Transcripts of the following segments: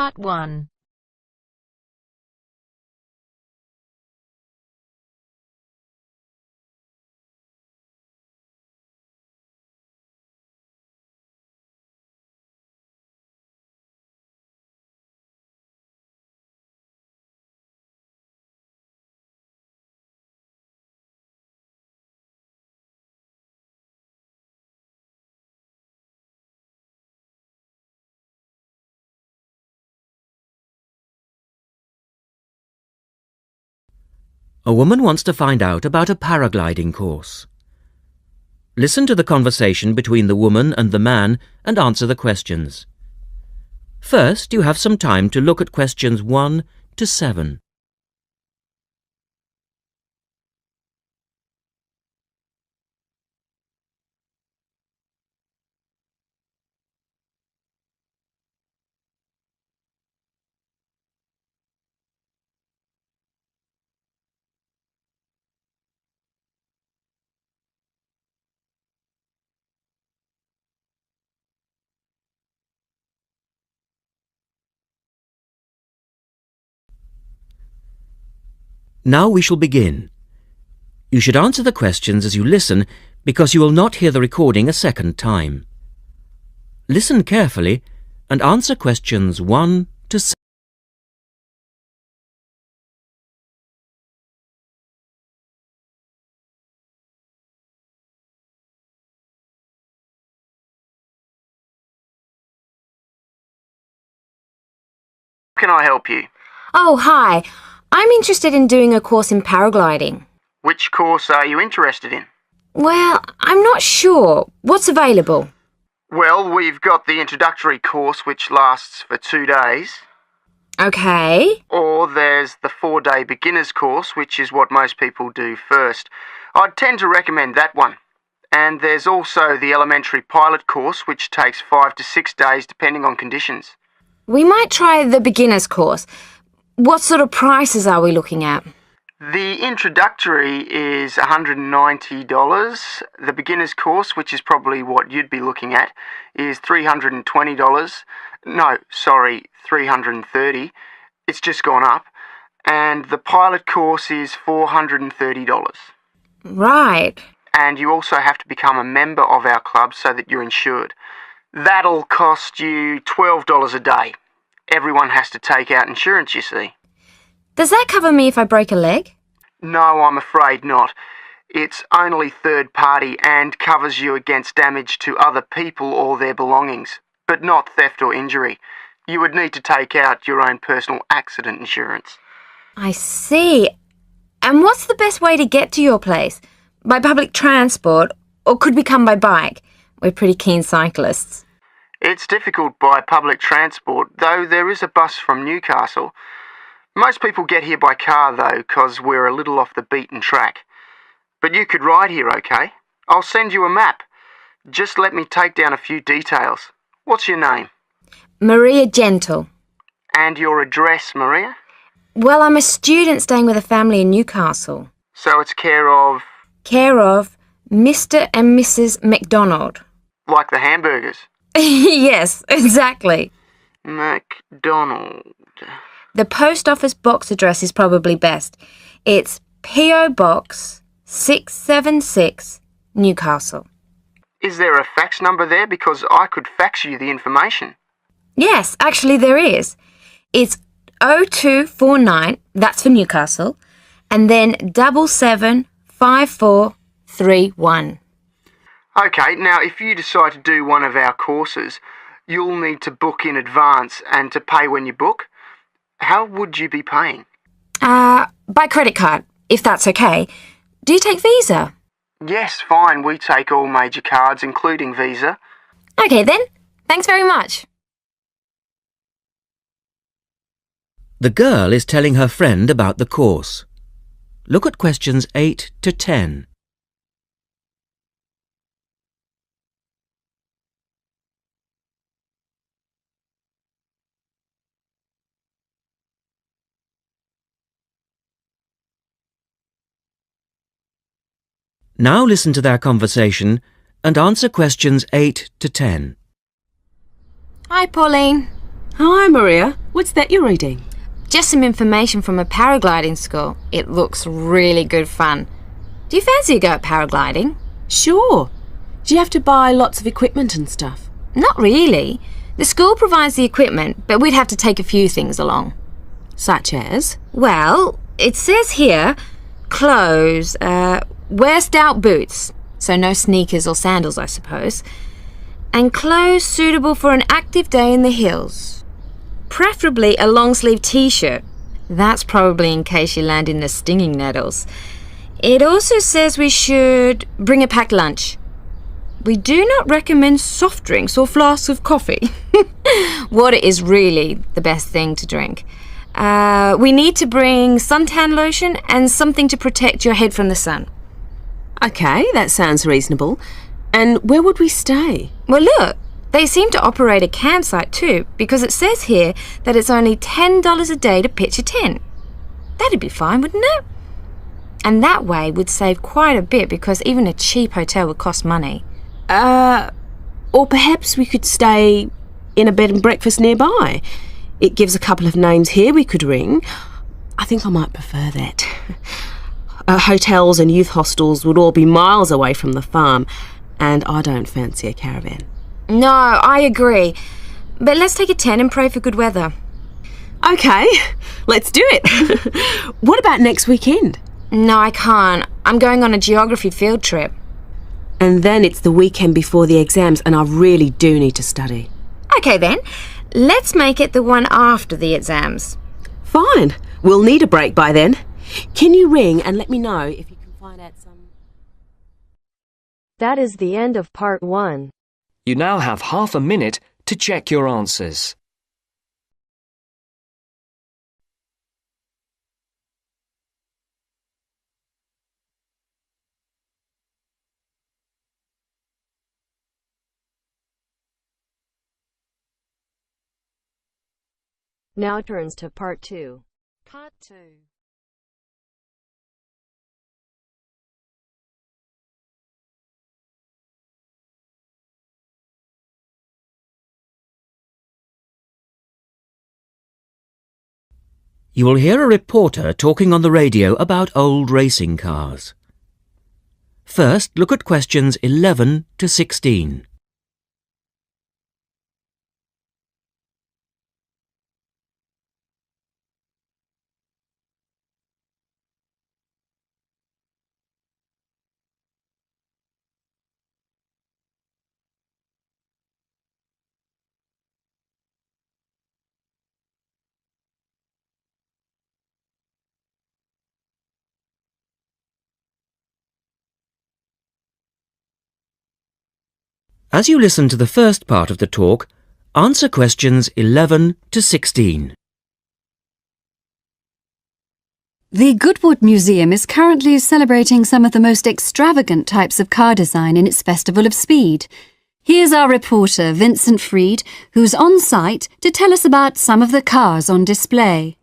Part 1. A woman wants to find out about a paragliding course. Listen to the conversation between the woman and the man and answer the questions. First, you have some time to look at questions 1 to 7. Now we shall begin. You should answer the questions as you listen because you will not hear the recording a second time. Listen carefully and answer questions 1 to 7. How can I help you? Oh, hi. I'm interested in doing a course in paragliding. Which course are you interested in? Well, I'm not sure. What's available? Well, we've got the introductory course which lasts for 2 days. Okay. Or there's the 4-day beginner's course, which is what most people do first. I'd tend to recommend that one. And there's also the elementary pilot course, which takes 5 to 6 days depending on conditions. We might try the beginner's course. What sort of prices are we looking at? The introductory is $190. The beginner's course, which is probably what you'd be looking at, is $320. No, sorry, $330. It's just gone up. And the pilot course is $430. Right. And you also have to become a member of our club so that you're insured. That'll cost you $12 a day. Everyone has to take out insurance, you see. Does that cover me if I break a leg? No, I'm afraid not. It's only third party and covers you against damage to other people or their belongings, but not theft or injury. You would need to take out your own personal accident insurance. I see. And what's the best way to get to your place? By public transport, or could we come by bike? We're pretty keen cyclists. It's difficult by public transport, though there is a bus from Newcastle. Most people get here by car, though, 'cause we're a little off the beaten track. But you could ride here, okay? I'll send you a map. Just let me take down a few details. What's your name? Maria Gentle. And your address, Maria? Well, I'm a student staying with a family in Newcastle. So it's care of... Care of Mr. and Mrs. McDonald. like the hamburgers? Yes, exactly. McDonald. The post office box address is probably best. It's P.O. Box 676, Newcastle. Is there a fax number there? Because I could fax you the information. Yes, actually there is. It's 0249, that's for Newcastle, and then 775431. Okay, now if you decide to do one of our courses, you'll need to book in advance and to pay when you book. How would you be paying? By credit card, if that's okay. Do you take Visa? Yes, fine. We take all major cards, including Visa. Okay then. Thanks very much. The girl is telling her friend about the course. Look at questions 8 to 10. Now listen to their conversation and answer questions 8 to 10. Hi, Pauline. Hi, Maria. What's that you're reading? Just some information from a paragliding school. It looks really good fun. Do you fancy a go at paragliding? Sure. Do you have to buy lots of equipment and stuff? Not really. The school provides the equipment, but we'd have to take a few things along. Such as? Well, it says here, clothes, wear stout boots, so no sneakers or sandals, I suppose, and clothes suitable for an active day in the hills. Preferably a long-sleeve t-shirt. That's probably in case you land in the stinging nettles. It also says we should bring a packed lunch. We do not recommend soft drinks or flasks of coffee. Water is really the best thing to drink. We need to bring suntan lotion and something to protect your head from the sun. Okay, that sounds reasonable. And where would we stay? Well, look, they seem to operate a campsite too, because it says here that it's only $10 a day to pitch a tent. That'd be fine, wouldn't it? And that way we'd save quite a bit, because even a cheap hotel would cost money. Or perhaps we could stay in a bed and breakfast nearby. It gives a couple of names here we could ring. I think I might prefer that. Hotels and youth hostels would all be miles away from the farm, and I don't fancy a caravan. No, I agree. But let's take a tent and pray for good weather. Okay, let's do it. What about next weekend? No, I can't. I'm going on a geography field trip. And then it's the weekend before the exams, and I really do need to study. Okay then, let's make it the one after the exams. Fine, we'll need a break by then. Can you ring and let me know if you can find out some... That is the end of part 1. You now have half a minute to check your answers. Now turns to part 2. Part 2. You will hear a reporter talking on the radio about old racing cars. First, look at questions 11 to 16. As you listen to the first part of the talk, answer questions 11 to 16. The Goodwood Museum is currently celebrating some of the most extravagant types of car design in its Festival of Speed. Here's our reporter, Vincent Freed, who's on site to tell us about some of the cars on display.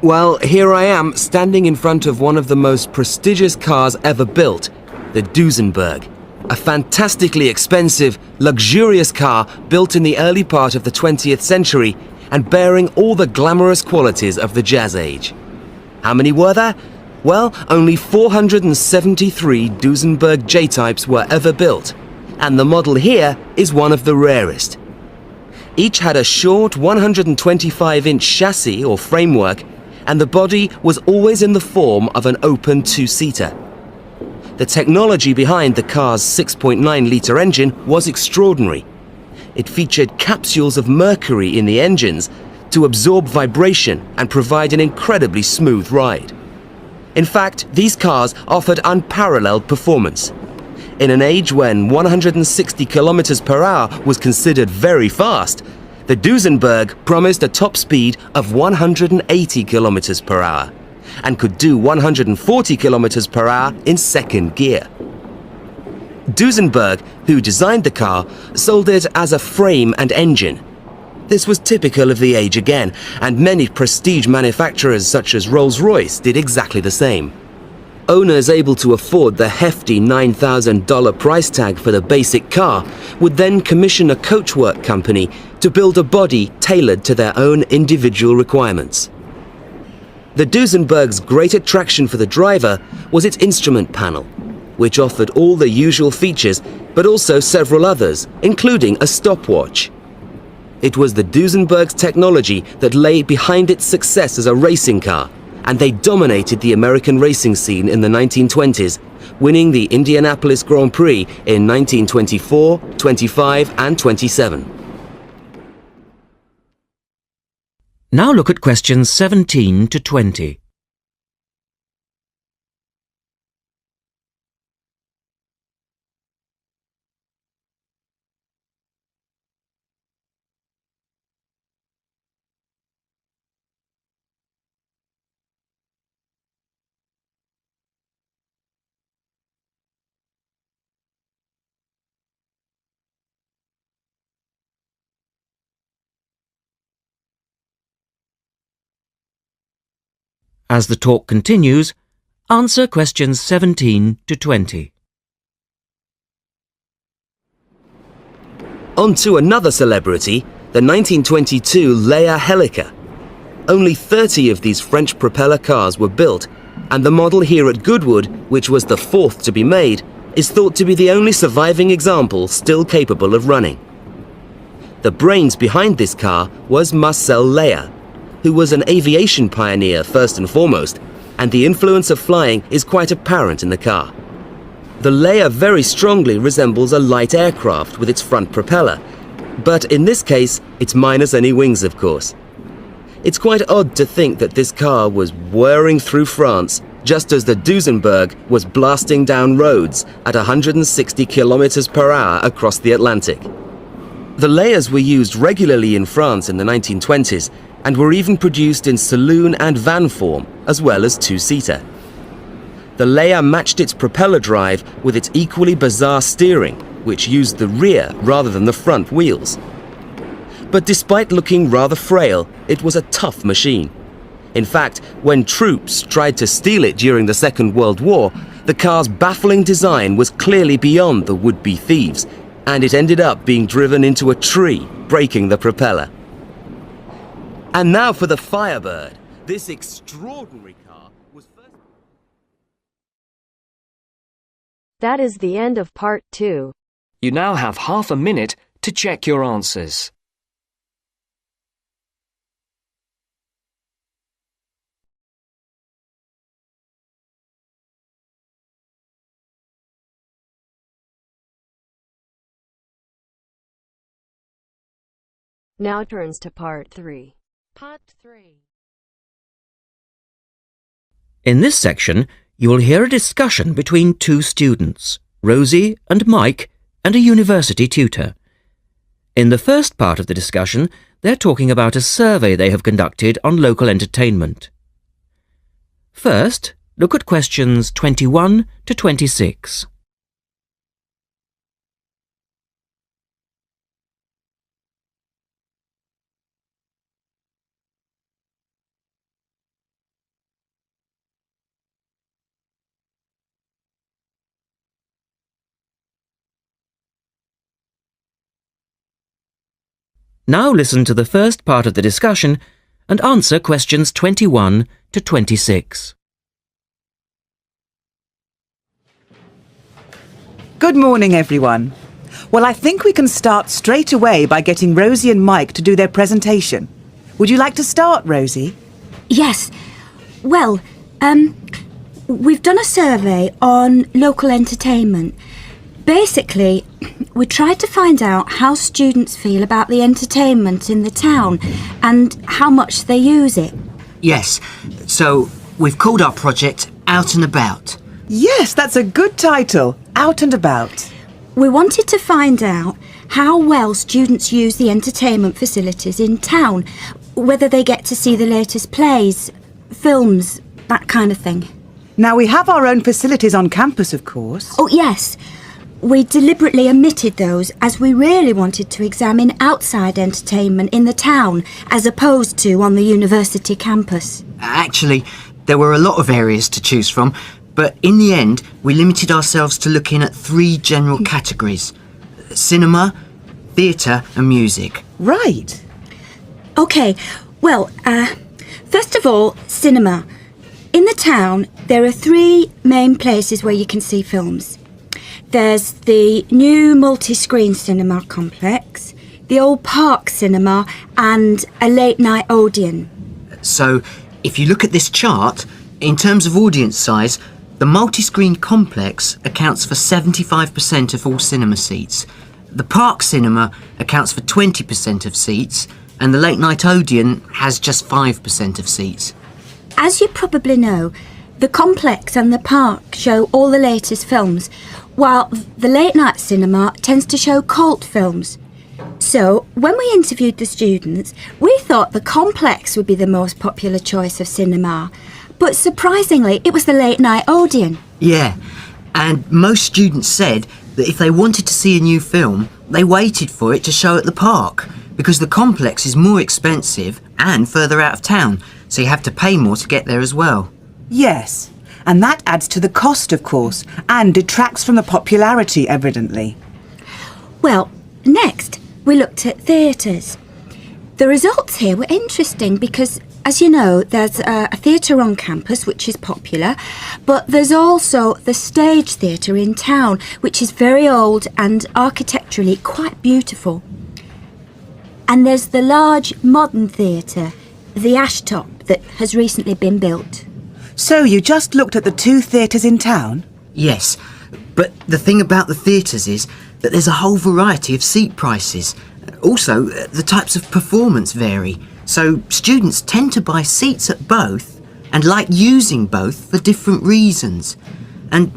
Well, here I am, standing in front of one of the most prestigious cars ever built, the Duesenberg. A fantastically expensive, luxurious car built in the early part of the 20th century and bearing all the glamorous qualities of the Jazz Age. How many were there? Well, only 473 Duesenberg J-types were ever built, and the model here is one of the rarest. Each had a short 125-inch chassis or framework, and the body was always in the form of an open two-seater. The technology behind the car's 6.9-litre engine was extraordinary. It featured capsules of mercury in the engines to absorb vibration and provide an incredibly smooth ride. In fact, these cars offered unparalleled performance. In an age when 160 kilometers per hour was considered very fast, the Duesenberg promised a top speed of 180 kilometers per hour and could do 140 kilometers per hour in second gear. Duesenberg, who designed the car, sold it as a frame and engine. This was typical of the age again, and many prestige manufacturers such as Rolls-Royce did exactly the same. Owners able to afford the hefty $9,000 price tag for the basic car would then commission a coachwork company to build a body tailored to their own individual requirements. The Duesenberg's great attraction for the driver was its instrument panel, which offered all the usual features but also several others, including a stopwatch. It was the Duesenberg's technology that lay behind its success as a racing car, and they dominated the American racing scene in the 1920s, winning the Indianapolis Grand Prix in 1924, 25 and 27. Now look at questions 17 to 20. As the talk continues, answer questions 17 to 20. On to another celebrity, the 1922 Leia Helica. Only 30 of these French propeller cars were built, and the model here at Goodwood, which was the fourth to be made, is thought to be the only surviving example still capable of running. The brains behind this car was Marcel Leia, who was an aviation pioneer first and foremost, and the influence of flying is quite apparent in the car. The Leia very strongly resembles a light aircraft with its front propeller, but in this case, it's minus any wings, of course. It's quite odd to think that this car was whirring through France just as the Duesenberg was blasting down roads at 160 kilometers per hour across the Atlantic. The Leias were used regularly in France in the 1920s, and were even produced in saloon and van form, as well as two-seater. The Leia matched its propeller drive with its equally bizarre steering, which used the rear rather than the front wheels. But despite looking rather frail, it was a tough machine. In fact, when troops tried to steal it during the Second World War, the car's baffling design was clearly beyond the would-be thieves, and it ended up being driven into a tree, breaking the propeller. And now for the Firebird. This extraordinary car was first... That is the end of part 2. You now have half a minute to check your answers. Now turns to part 3. Part 3. In this section, you will hear a discussion between two students, Rosie and Mike, and a university tutor. In the first part of the discussion, they're talking about a survey they have conducted on local entertainment. First, look at questions 21 to 26. Now listen to the first part of the discussion and answer questions 21 to 26. Good morning, everyone. Well, I think we can start straight away by getting Rosie and Mike to do their presentation. Would you like to start, Rosie? Yes. Well, we've done a survey on local entertainment. Basically, we tried to find out how students feel about the entertainment in the town and how much they use it. Yes, so we've called our project Out and About. Yes, that's a good title. Out and About. We wanted to find out how well students use the entertainment facilities in town, whether they get to see the latest plays, films, that kind of thing. Now, we have our own facilities on campus, of course. Oh, yes. We deliberately omitted those as we really wanted to examine outside entertainment in the town as opposed to on the university campus. Actually, there were a lot of areas to choose from, but in the end, we limited ourselves to looking at 3 general categories: cinema, theatre and music. Right. OK, well, first of all, cinema. In the town, there are 3 main places where you can see films. There's the new multi-screen cinema complex, the old park cinema, and a late-night Odeon. So, if you look at this chart, in terms of audience size, the multi-screen complex accounts for 75% of all cinema seats. The park cinema accounts for 20% of seats, and the late-night Odeon has just 5% of seats. As you probably know, the complex and the park show all the latest films, while the late-night cinema tends to show cult films. So, when we interviewed the students, we thought the complex would be the most popular choice of cinema. But surprisingly, it was the late-night Odeon. Yeah, and most students said that if they wanted to see a new film, they waited for it to show at the park, because the complex is more expensive and further out of town, so you have to pay more to get there as well. Yes, and that adds to the cost, of course, and detracts from the popularity, evidently. Well, next, we looked at theatres. The results here were interesting because, as you know, there's a theatre on campus which is popular, but there's also the Stage Theatre in town, which is very old and architecturally quite beautiful. And there's the large modern theatre, the Ashtop, that has recently been built. So you just looked at the 2 theatres in town? Yes, but the thing about the theatres is that there's a whole variety of seat prices. Also, the types of performance vary, so students tend to buy seats at both and like using both for different reasons. And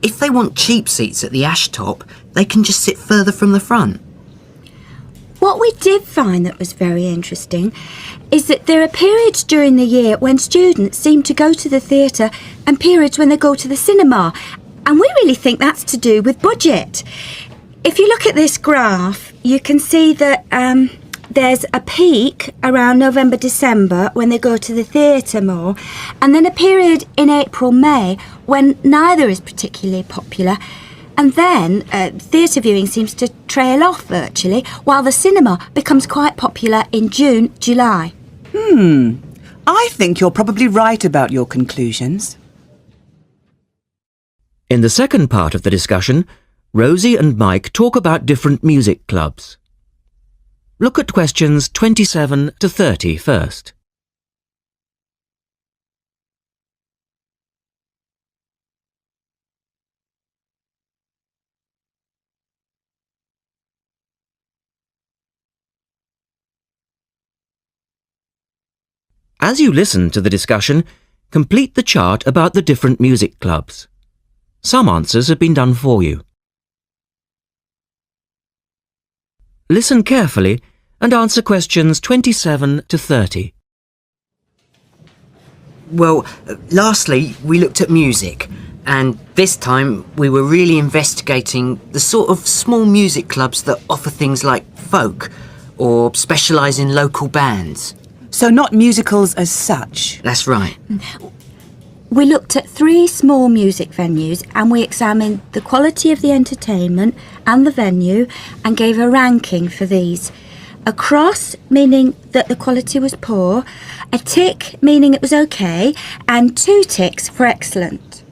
if they want cheap seats at the Ashtop, they can just sit further from the front. What we did find that was very interesting is that there are periods during the year when students seem to go to the theatre and periods when they go to the cinema. And we really think that's to do with budget. If you look at this graph, you can see that there's a peak around November, December when they go to the theatre more, and then a period in April, May when neither is particularly popular. And then theatre viewing seems to trail off virtually, while the cinema becomes quite popular in June, July. I think you're probably right about your conclusions. In the second part of the discussion, Rosie and Mike talk about different music clubs. Look at questions 27 to 30 first. As you listen to the discussion, complete the chart about the different music clubs. Some answers have been done for you. Listen carefully and answer questions 27 to 30. Well, lastly, we looked at music, and this time we were really investigating the sort of small music clubs that offer things like folk or specialise in local bands. So not musicals as such? That's right. We looked at 3 small music venues and we examined the quality of the entertainment and the venue and gave a ranking for these. A cross, meaning that the quality was poor, a tick, meaning it was okay, and 2 ticks for excellent.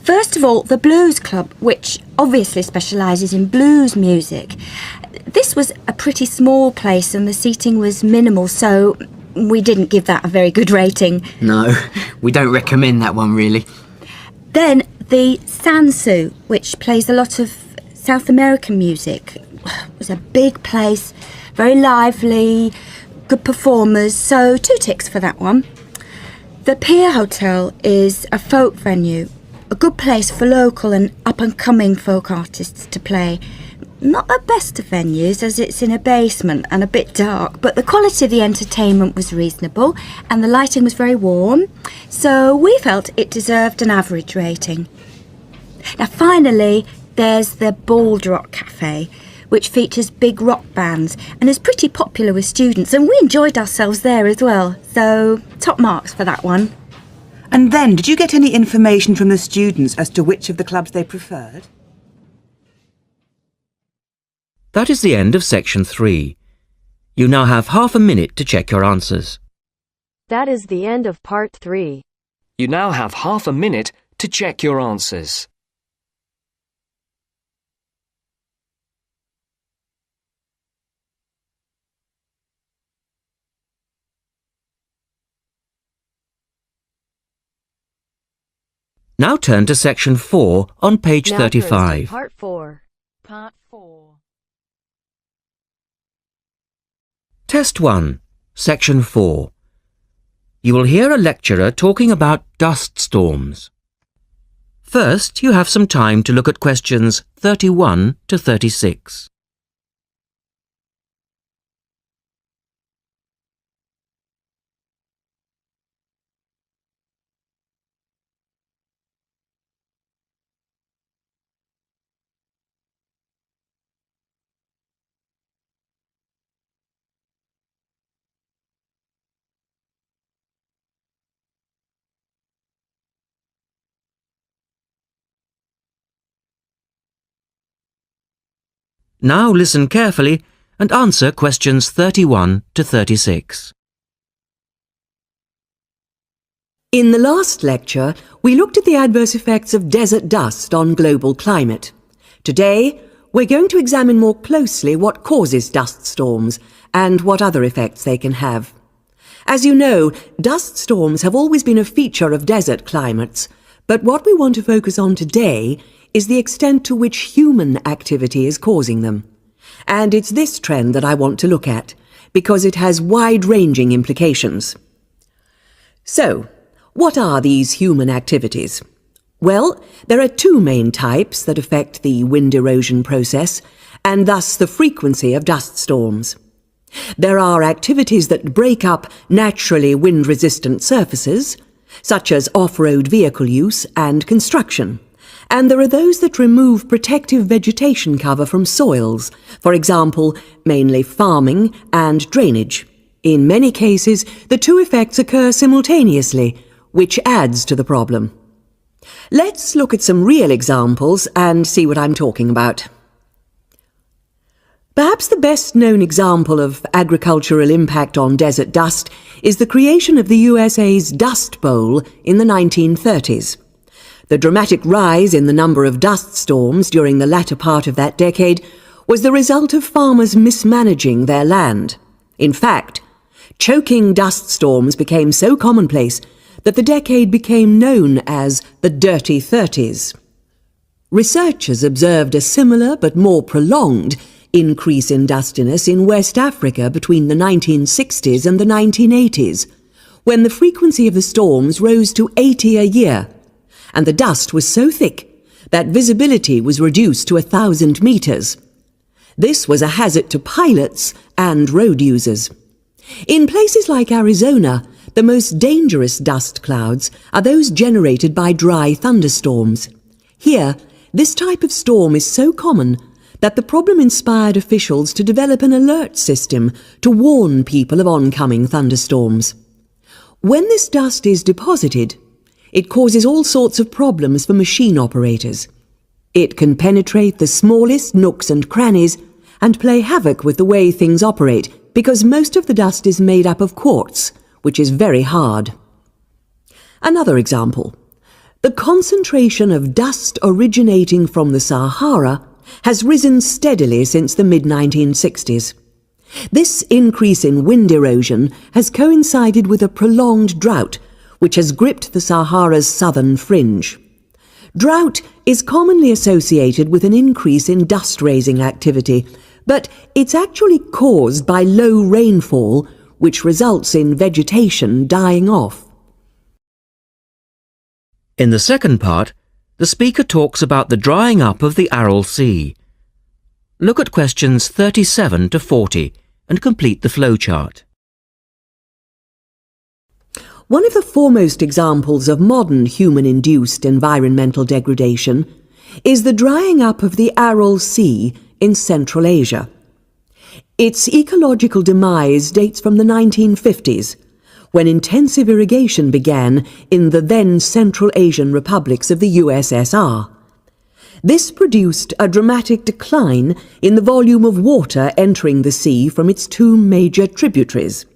First of all, the Blues Club, which obviously specialises in blues music. This was a pretty small place and the seating was minimal, so we didn't give that a very good rating. No, we don't recommend that one really. Then the Sansu, which plays a lot of South American music. It was a big place, very lively, good performers, so 2 ticks for that one. The Pier Hotel is a folk venue, a good place for local and up-and-coming folk artists to play. Not the best of venues as it's in a basement and a bit dark, but the quality of the entertainment was reasonable and the lighting was very warm, so we felt it deserved an average rating. Now finally, there's the Bald Rock Cafe, which features big rock bands and is pretty popular with students, and we enjoyed ourselves there as well, so top marks for that one. And then, did you get any information from the students as to which of the clubs they preferred? That is the end of section 3. You now have half a minute to check your answers. That is the end of part 3. You now have half a minute to check your answers. Now turn to section 4 on page Now turns to 35. part 4. Part 4. Test 1, section 4. You will hear a lecturer talking about dust storms. First, you have some time to look at questions 31 to 36. Now listen carefully and answer questions 31 to 36. In the last lecture, we looked at the adverse effects of desert dust on global climate. Today, we're going to examine more closely what causes dust storms and what other effects they can have. As you know, dust storms have always been a feature of desert climates, but what we want to focus on today is the extent to which human activity is causing them. And it's this trend that I want to look at, because it has wide-ranging implications. So, what are these human activities? Well, there are two main types that affect the wind erosion process, and thus the frequency of dust storms. There are activities that break up naturally wind-resistant surfaces, such as off-road vehicle use and construction. And there are those that remove protective vegetation cover from soils, for example, mainly farming and drainage. In many cases, the two effects occur simultaneously, which adds to the problem. Let's look at some real examples and see what I'm talking about. Perhaps the best-known example of agricultural impact on desert dust is the creation of the USA's Dust Bowl in the 1930s. The dramatic rise in the number of dust storms during the latter part of that decade was the result of farmers mismanaging their land. In fact, choking dust storms became so commonplace that the decade became known as the Dirty 30s. Researchers observed a similar but more prolonged increase in dustiness in West Africa between the 1960s and the 1980s, when the frequency of the storms rose to 80 a year, and the dust was so thick that visibility was reduced to 1,000 meters. This was a hazard to pilots and road users. In places like Arizona, the most dangerous dust clouds are those generated by dry thunderstorms. Here, this type of storm is so common that the problem inspired officials to develop an alert system to warn people of oncoming thunderstorms. When this dust is deposited, it causes all sorts of problems for machine operators. It can penetrate the smallest nooks and crannies and play havoc with the way things operate, because most of the dust is made up of quartz, which is very hard. Another example. The concentration of dust originating from the Sahara has risen steadily since the mid-1960s. This increase in wind erosion has coincided with a prolonged drought, which has gripped the Sahara's southern fringe. Drought is commonly associated with an increase in dust-raising activity, but it's actually caused by low rainfall, which results in vegetation dying off. In the second part, the speaker talks about the drying up of the Aral Sea. Look at questions 37 to 40 and complete the flowchart. One of the foremost examples of modern human-induced environmental degradation is the drying up of the Aral Sea in Central Asia. Its ecological demise dates from the 1950s, when intensive irrigation began in the then Central Asian republics of the USSR. This produced a dramatic decline in the volume of water entering the sea from its two major tributaries.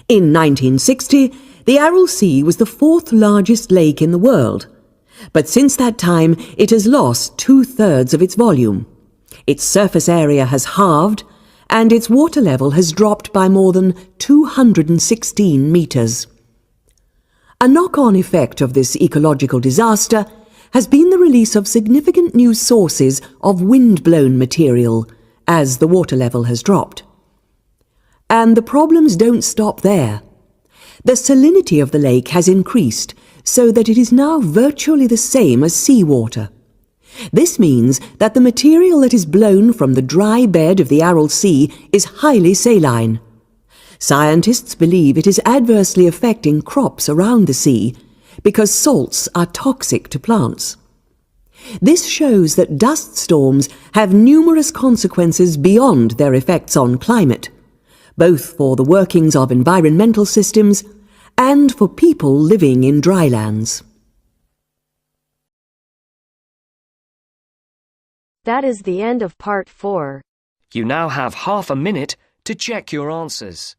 In 1960, the Aral Sea was the fourth largest lake in the world, but since that time it has lost 2/3 of its volume. Its surface area has halved, and its water level has dropped by more than 216 metres. A knock-on effect of this ecological disaster has been the release of significant new sources of wind-blown material as the water level has dropped. And the problems don't stop there. The salinity of the lake has increased so that it is now virtually the same as seawater. This means that the material that is blown from the dry bed of the Aral Sea is highly saline. Scientists believe it is adversely affecting crops around the sea because salts are toxic to plants. This shows that dust storms have numerous consequences beyond their effects on climate, both for the workings of environmental systems and for people living in drylands. That is the end of part 4. You now have half a minute to check your answers.